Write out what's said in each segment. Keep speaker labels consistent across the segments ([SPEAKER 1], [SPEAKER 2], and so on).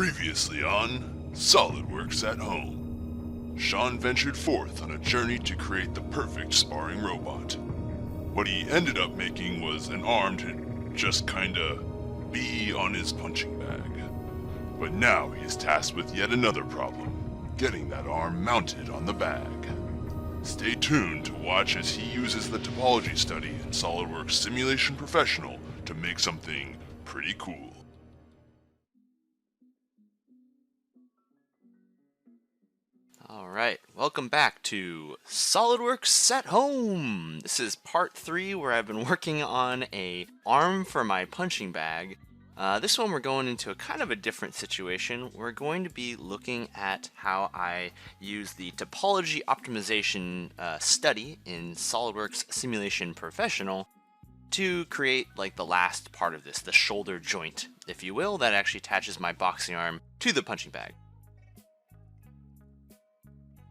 [SPEAKER 1] Previously on SOLIDWORKS at Home, Sean ventured forth on a journey to create the perfect sparring robot. What he ended up making was an arm to just kinda be on his punching bag. But now he is tasked with yet another problem, getting that arm mounted on the bag. Stay tuned to watch as he uses the Topology Study in SOLIDWORKS Simulation Professional to make something pretty cool.
[SPEAKER 2] Alright, welcome back to SOLIDWORKS at Home! This is part 3 where I've been working on an arm for my punching bag. This one we're going into a kind of a different situation. We're going to be looking at how I use the Topology Optimization study in SOLIDWORKS Simulation Professional to create like the last part of this, the shoulder joint, if you will, that actually attaches my boxing arm to the punching bag.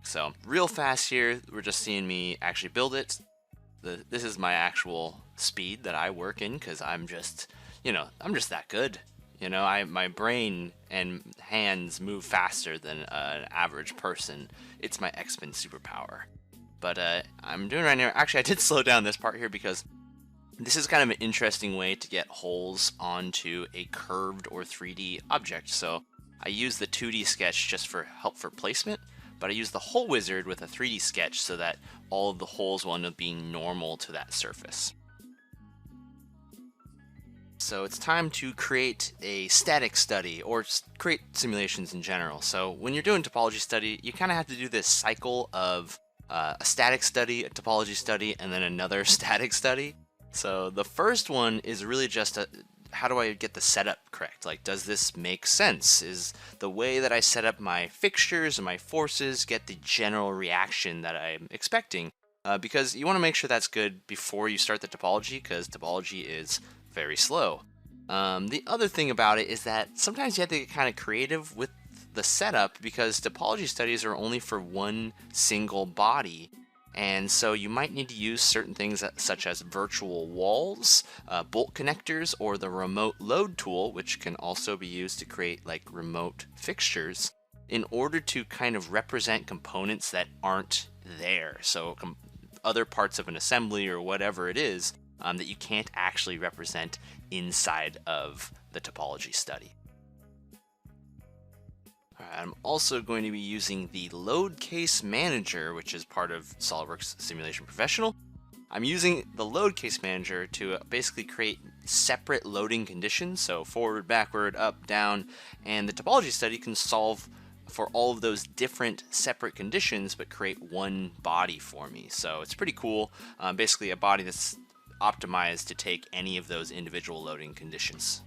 [SPEAKER 2] So real fast here, we're just seeing me actually build it. This is my actual speed that I work in because I'm just, I'm just that good. My brain and hands move faster than an average person. It's my X-Men superpower. But I'm doing right now, actually I did slow down this part here because this is kind of an interesting way to get holes onto a curved or 3D object. So I use the 2D sketch just for help for placement. But I use the hole wizard with a 3D sketch so that all of the holes will end up being normal to that surface. So it's time to create a static study, or create simulations in general. So when you're doing topology study, you kind of have to do this cycle of a static study, a topology study, and then another static study. So the first one is really just how do I get the setup correct? Like, does this make sense? Is the way that I set up my fixtures and my forces get the general reaction that I'm expecting? Because you want to make sure that's good before you start the topology, because topology is very slow. The other thing about it is that sometimes you have to get kind of creative with the setup because topology studies are only for one single body. And so you might need to use certain things such as virtual walls, bolt connectors, or the remote load tool, which can also be used to create like remote fixtures in order to kind of represent components that aren't there. So other parts of an assembly or whatever it is that you can't actually represent inside of the topology study. I'm also going to be using the load case manager, which is part of SOLIDWORKS Simulation Professional. I'm using the load case manager to basically create separate loading conditions, so forward, backward, up, down, and the topology study can solve for all of those different separate conditions but create one body for me. So it's pretty cool. Basically a body that's optimized to take any of those individual loading conditions.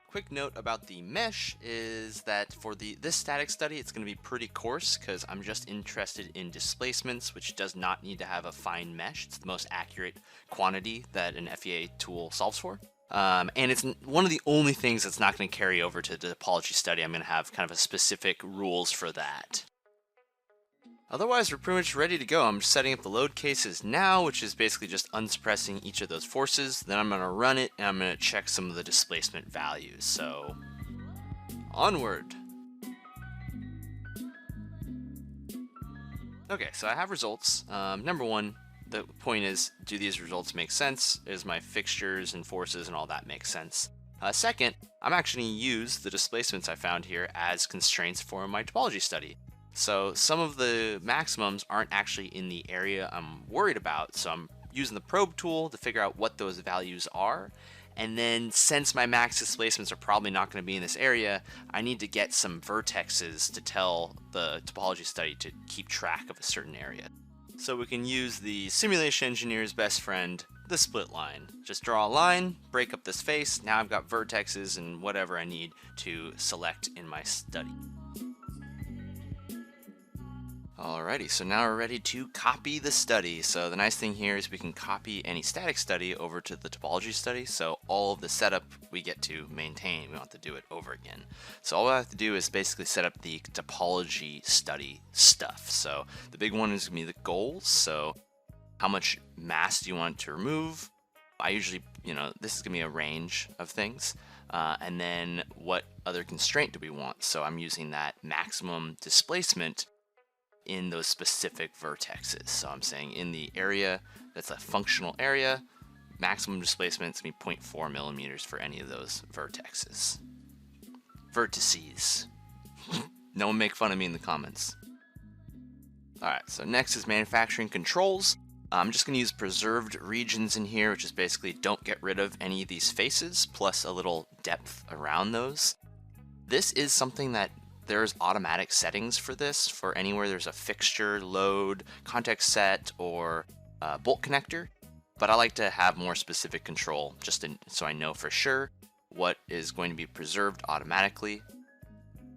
[SPEAKER 2] Quick note about the mesh is that for this static study, it's going to be pretty coarse because I'm just interested in displacements, which does not need to have a fine mesh. It's the most accurate quantity that an FEA tool solves for. And it's one of the only things that's not going to carry over to the topology study. I'm going to have kind of a specific rules for that. Otherwise, we're pretty much ready to go. I'm just setting up the load cases now, which is basically just unsuppressing each of those forces. Then I'm going to run it, and I'm going to check some of the displacement values. So, onward. Okay, so I have results. Number one, the point is, do these results make sense? Is my fixtures and forces and all that make sense? Second, I'm actually going to use the displacements I found here as constraints for my topology study. So some of the maximums aren't actually in the area I'm worried about, so I'm using the probe tool to figure out what those values are. And then since my max displacements are probably not going to be in this area, I need to get some vertexes to tell the topology study to keep track of a certain area. So we can use the simulation engineer's best friend, the split line. Just draw a line, break up this face, now I've got vertexes and whatever I need to select in my study. Alrighty, so now we're ready to copy the study. So the nice thing here is we can copy any static study over to the topology study, so all of the setup we get to maintain. We don't have to do it over again. So all I have to do is basically set up the topology study stuff. So the big one is going to be the goals. So how much mass do you want to remove? I usually, this is gonna be a range of things. And then what other constraint do we want? So I'm using that maximum displacement in those specific vertexes. So I'm saying in the area that's a functional area, maximum displacement is going to be 0.4 millimeters for any of those vertexes. Vertices. No one make fun of me in the comments. Alright, so next is manufacturing controls. I'm just going to use preserved regions in here, which is basically don't get rid of any of these faces, plus a little depth around those. This is something that there's automatic settings for this, for anywhere there's a fixture, load, context set, or bolt connector. But I like to have more specific control, so I know for sure what is going to be preserved automatically,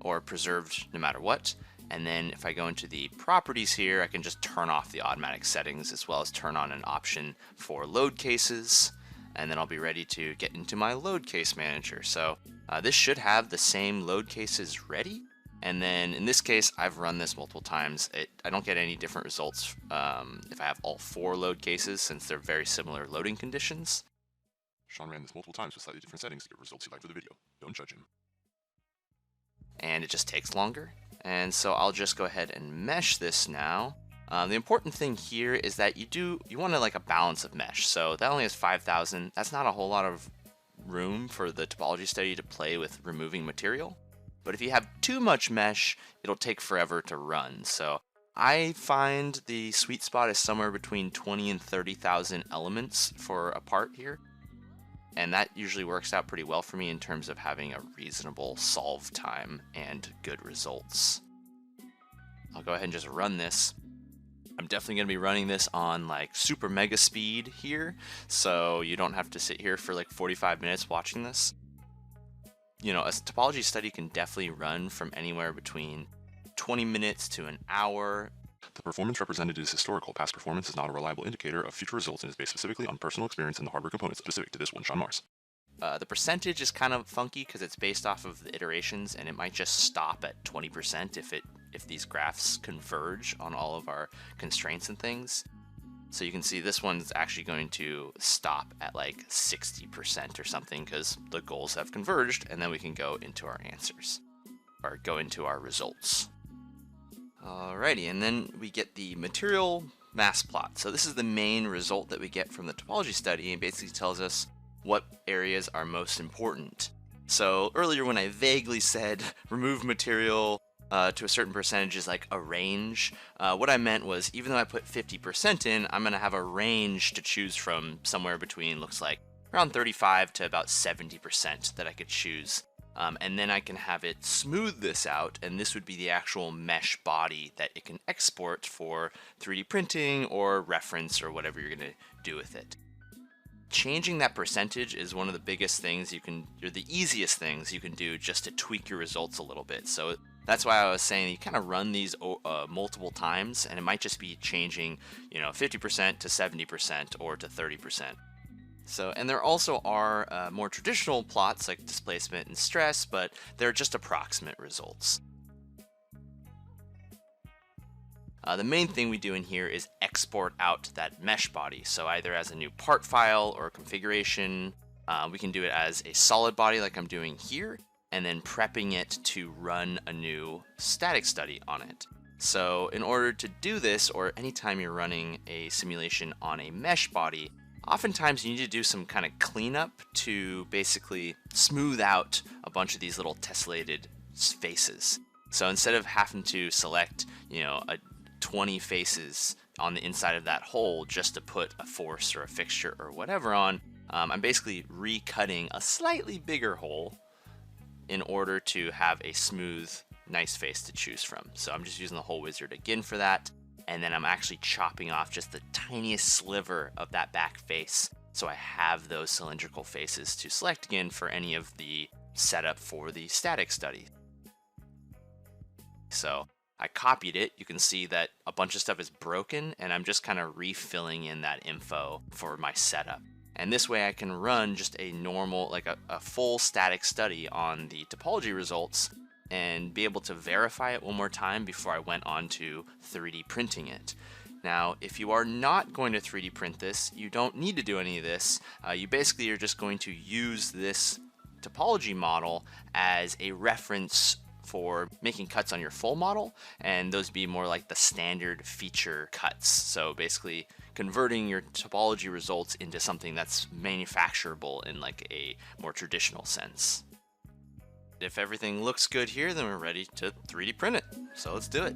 [SPEAKER 2] or preserved no matter what. And then if I go into the properties here, I can just turn off the automatic settings, as well as turn on an option for load cases, and then I'll be ready to get into my load case manager. So this should have the same load cases ready. And then in this case, I've run this multiple times. I don't get any different results if I have all 4 load cases, since they're very similar loading conditions.
[SPEAKER 1] Sean ran this multiple times with slightly different settings to get results you like for the video. Don't judge him.
[SPEAKER 2] And it just takes longer. And so I'll just go ahead and mesh this now. The important thing here is that you want like a balance of mesh. So that only has 5,000. That's not a whole lot of room for the topology study to play with removing material. But if you have too much mesh, it'll take forever to run. So I find the sweet spot is somewhere between 20 and 30,000 elements for a part here. And that usually works out pretty well for me in terms of having a reasonable solve time and good results. I'll go ahead and just run this. I'm definitely going to be running this on like super mega speed here, so you don't have to sit here for like 45 minutes watching this. A topology study can definitely run from anywhere between 20 minutes to an hour.
[SPEAKER 1] The performance represented is historical. Past performance is not a reliable indicator of future results and is based specifically on personal experience and the hardware components specific to this one, Sean Mars.
[SPEAKER 2] The percentage is kind of funky because it's based off of the iterations, and it might just stop at 20% if these graphs converge on all of our constraints and things. So you can see this one's actually going to stop at like 60% or something because the goals have converged, and then we can go into our answers, or go into our results. Alrighty, and then we get the material mass plot. So this is the main result that we get from the topology study, and basically tells us what areas are most important. So earlier when I vaguely said remove material to a certain percentage is like a range, what I meant was even though I put 50% in, I'm going to have a range to choose from somewhere between, looks like, around 35 to about 70% that I could choose. And then I can have it smooth this out, and this would be the actual mesh body that it can export for 3D printing or reference or whatever you're going to do with it. Changing that percentage is one of the biggest things or the easiest things you can do just to tweak your results a little bit. So that's why I was saying you kind of run these multiple times, and it might just be changing, 50% to 70% or to 30%. So, and there also are more traditional plots like displacement and stress, but they're just approximate results. The main thing we do in here is export out that mesh body. So either as a new part file or configuration, we can do it as a solid body like I'm doing here, and then prepping it to run a new static study on it. So in order to do this, or anytime you're running a simulation on a mesh body, oftentimes you need to do some kind of cleanup to basically smooth out a bunch of these little tessellated faces. So instead of having to select, 20 faces on the inside of that hole just to put a force or a fixture or whatever on, I'm basically recutting a slightly bigger hole in order to have a smooth, nice face to choose from. So I'm just using the hole wizard again for that. And then I'm actually chopping off just the tiniest sliver of that back face, so I have those cylindrical faces to select again for any of the setup for the static study. So I copied it. You can see that a bunch of stuff is broken, and I'm just kind of refilling in that info for my setup. And this way I can run just a normal, like a full static study on the topology results and be able to verify it one more time before I went on to 3D printing it. Now, if you are not going to 3D print this, you don't need to do any of this. You basically are just going to use this topology model as a reference for making cuts on your full model, and those be more like the standard feature cuts. So basically converting your topology results into something that's manufacturable in like a more traditional sense. If everything looks good here, then we're ready to 3D print it. So let's do it.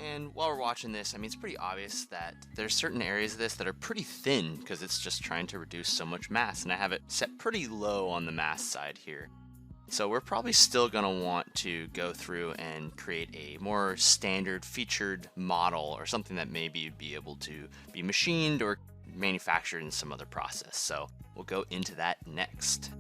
[SPEAKER 2] And while we're watching this, I mean, it's pretty obvious that there's certain areas of this that are pretty thin because it's just trying to reduce so much mass, and I have it set pretty low on the mass side here. So we're probably still going to want to go through and create a more standard featured model or something that maybe would be able to be machined or manufactured in some other process. So we'll go into that next.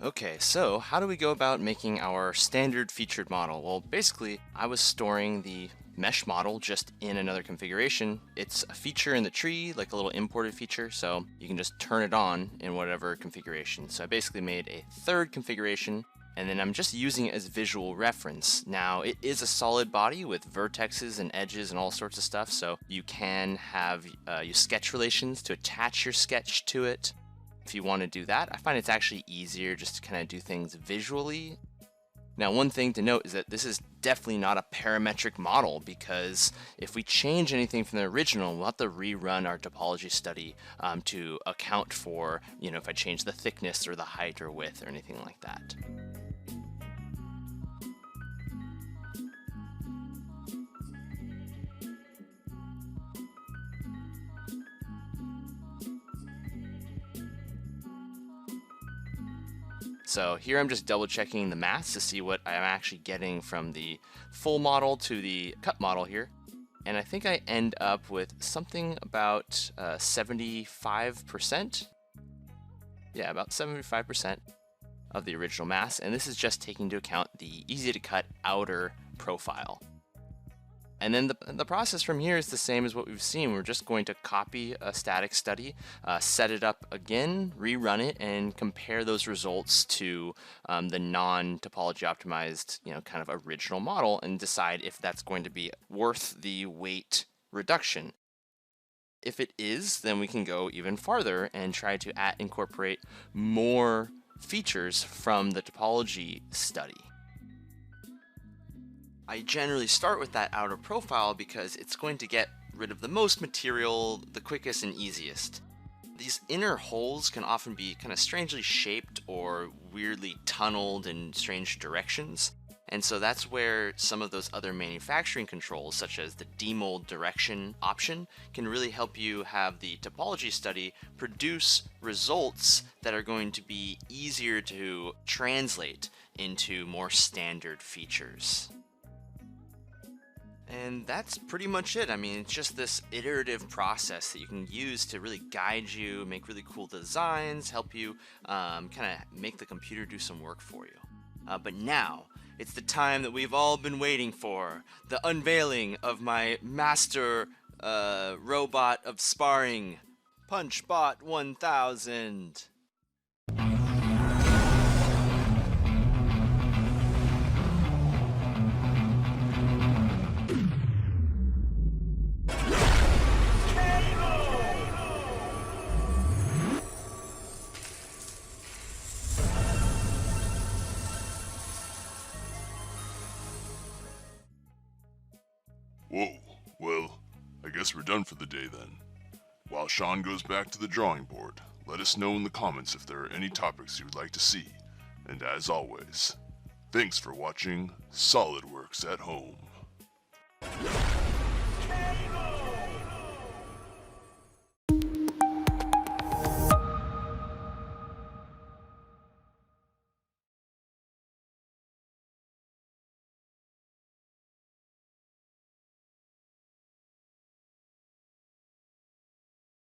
[SPEAKER 2] Okay, so how do we go about making our standard featured model? Well, basically, I was storing the mesh model just in another configuration. It's a feature in the tree, like a little imported feature, so you can just turn it on in whatever configuration. So I basically made a third configuration, and then I'm just using it as visual reference. Now, it is a solid body with vertexes and edges and all sorts of stuff, so you can have use sketch relations to attach your sketch to it. If you want to do that, I find it's actually easier just to kind of do things visually. Now, one thing to note is that this is definitely not a parametric model, because if we change anything from the original, we'll have to rerun our topology study to account for, if I change the thickness or the height or width or anything like that. So here I'm just double checking the mass to see what I'm actually getting from the full model to the cut model here. And I think I end up with something about 75%. Yeah, about 75% of the original mass. And this is just taking into account the easy to cut outer profile. And then the process from here is the same as what we've seen. We're just going to copy a static study, set it up again, rerun it, and compare those results to the non-topology optimized, kind of original model, and decide if that's going to be worth the weight reduction. If it is, then we can go even farther and try to incorporate more features from the topology study. I generally start with that outer profile because it's going to get rid of the most material the quickest and easiest. These inner holes can often be kind of strangely shaped or weirdly tunneled in strange directions, and so that's where some of those other manufacturing controls, such as the demold direction option, can really help you have the topology study produce results that are going to be easier to translate into more standard features. And that's pretty much it. I mean, it's just this iterative process that you can use to really guide you, make really cool designs, help you kind of make the computer do some work for you. But now, it's the time that we've all been waiting for, the unveiling of my master robot of sparring, PunchBot 1000.
[SPEAKER 1] Whoa, well, I guess we're done for the day then. While Sean goes back to the drawing board, let us know in the comments if there are any topics you would like to see. And as always, thanks for watching SOLIDWORKS at Home.